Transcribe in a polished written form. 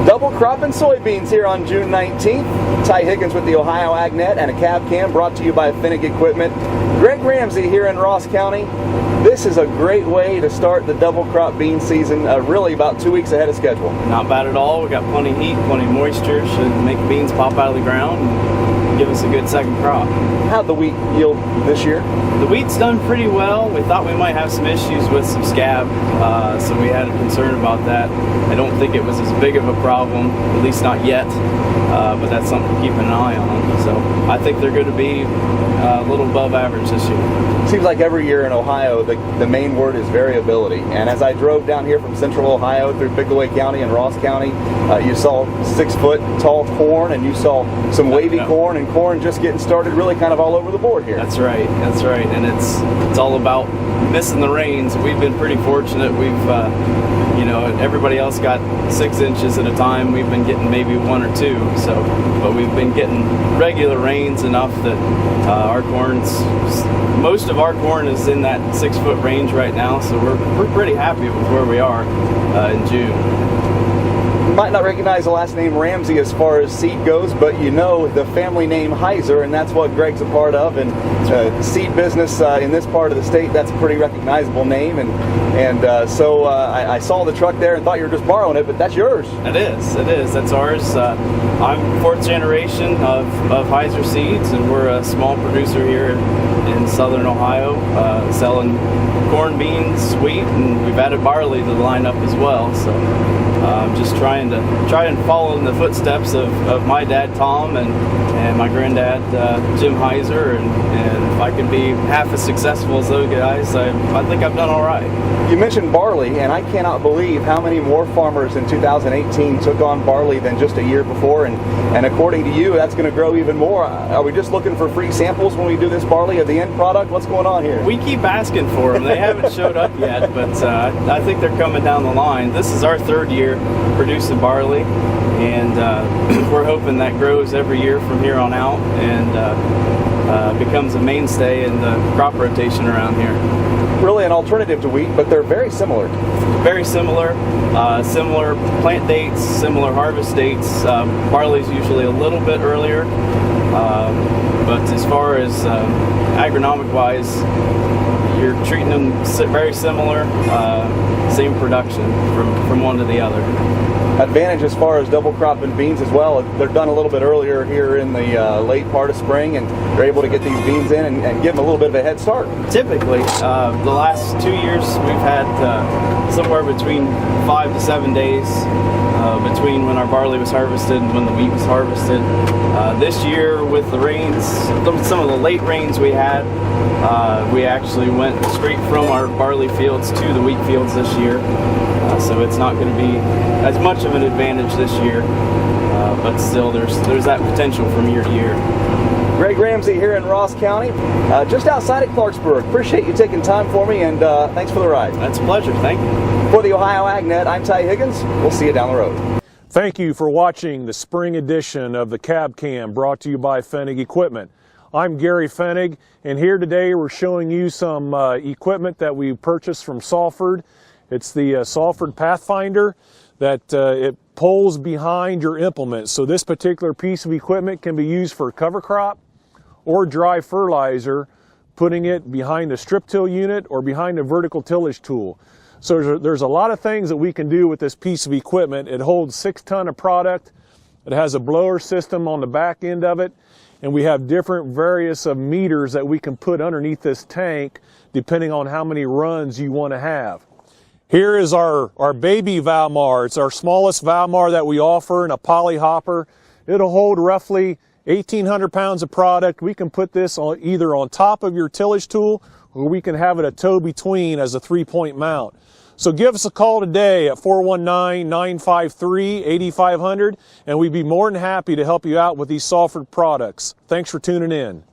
Double cropping soybeans here on June 19th. Ty Higgins with the Ohio AgNet and a cab cam brought to you by Finnig Equipment. Greg Ramsey here in Ross County. This is a great way to start the double crop bean season, really about 2 weeks ahead of schedule. Not bad at all. We got plenty of heat, plenty of moisture, should make beans pop out of the ground and give us a good second crop. How'd the wheat yield this year? The wheat's done pretty well. We thought we might have some issues with some scab, so we had a concern about that. I don't think it was as big of a problem, at least not yet, but that's something to keep an eye on. So I think they're going to be a little above average this year. Seems like every year in Ohio, the main word is variability. And as I drove down here from central Ohio through Pickaway County and Ross County, you saw 6 foot tall corn, and you saw some wavy corn, and corn just getting started really kind of all over the board here. That's right, that's right. And it's all about missing the rains. We've been pretty fortunate. We've everybody else got 6 inches at a time. We've been getting maybe 1 or 2. But we've been getting regular rains enough that most of our corn is in that 6 foot range right now. So we're pretty happy with where we are in June. You might not recognize the last name Ramsey as far as seed goes, but you know the family name Heiser, and that's what Greg's a part of. And seed business in this part of the state, that's a pretty recognizable name. So I saw the truck there and thought you were just borrowing it, but that's yours. It is. That's ours. I'm 4th generation of Heiser seeds, and we're a small producer here in southern Ohio, selling corn, beans, wheat, and we've added barley to the lineup as well. So I'm just trying to follow in the footsteps of my dad Tom and my granddad Jim Heiser, and if I can be half as successful as those guys, I think I've done all right. You mentioned barley, and I cannot believe how many more farmers in 2018 took on barley than just a year before, and according to you, that's going to grow even more. Are we just looking for free samples when we do this barley of the end product? What's going on here? We keep asking for them. They haven't showed up yet, but I think they're coming down the line. This is our 3rd year producing barley, and we're hoping that grows every year from here on out and becomes a mainstay in the crop rotation around here. Really an alternative to wheat, but they're very similar. Very similar. Similar plant dates, similar harvest dates. Barley's usually a little bit earlier, but as far as agronomic-wise, you're treating them very similar, same production from one to the other. Advantage as far as double cropping beans as well. They're done a little bit earlier here in the late part of spring, and they're able to get these beans in and give them a little bit of a head start. Typically, the last 2 years we've had somewhere between 5 to 7 days between when our barley was harvested and when the wheat was harvested. This year with the rains, some of the late rains we had, we actually went straight from our barley fields to the wheat fields this year. So it's not going to be as much of an advantage this year, but still there's that potential from year to year. Greg Ramsey here in Ross County, just outside of Clarksburg. Appreciate you taking time for me, and thanks for the ride. That's a pleasure. Thank you. For the Ohio AgNet, I'm Ty Higgins. We'll see you down the road. Thank you for watching the spring edition of the Cab Cam, brought to you by Finnig Equipment. I'm Gary Finnig, and here today we're showing you some equipment that we purchased from Salford. It's the Salford Pathfinder that it pulls behind your implement. So this particular piece of equipment can be used for cover crop or dry fertilizer, putting it behind the strip till unit or behind a vertical tillage tool. So there's a lot of things that we can do with this piece of equipment. It holds 6 tons of product. It has a blower system on the back end of it, and we have different various meters that we can put underneath this tank depending on how many runs you want to have. Here is our baby Valmar. It's our smallest Valmar that we offer in a poly hopper. It'll hold roughly 1,800 pounds of product. We can put this either on top of your tillage tool, or we can have it a toe between as a 3-point mount. So give us a call today at 419-953-8500, and we'd be more than happy to help you out with these Salford products. Thanks for tuning in.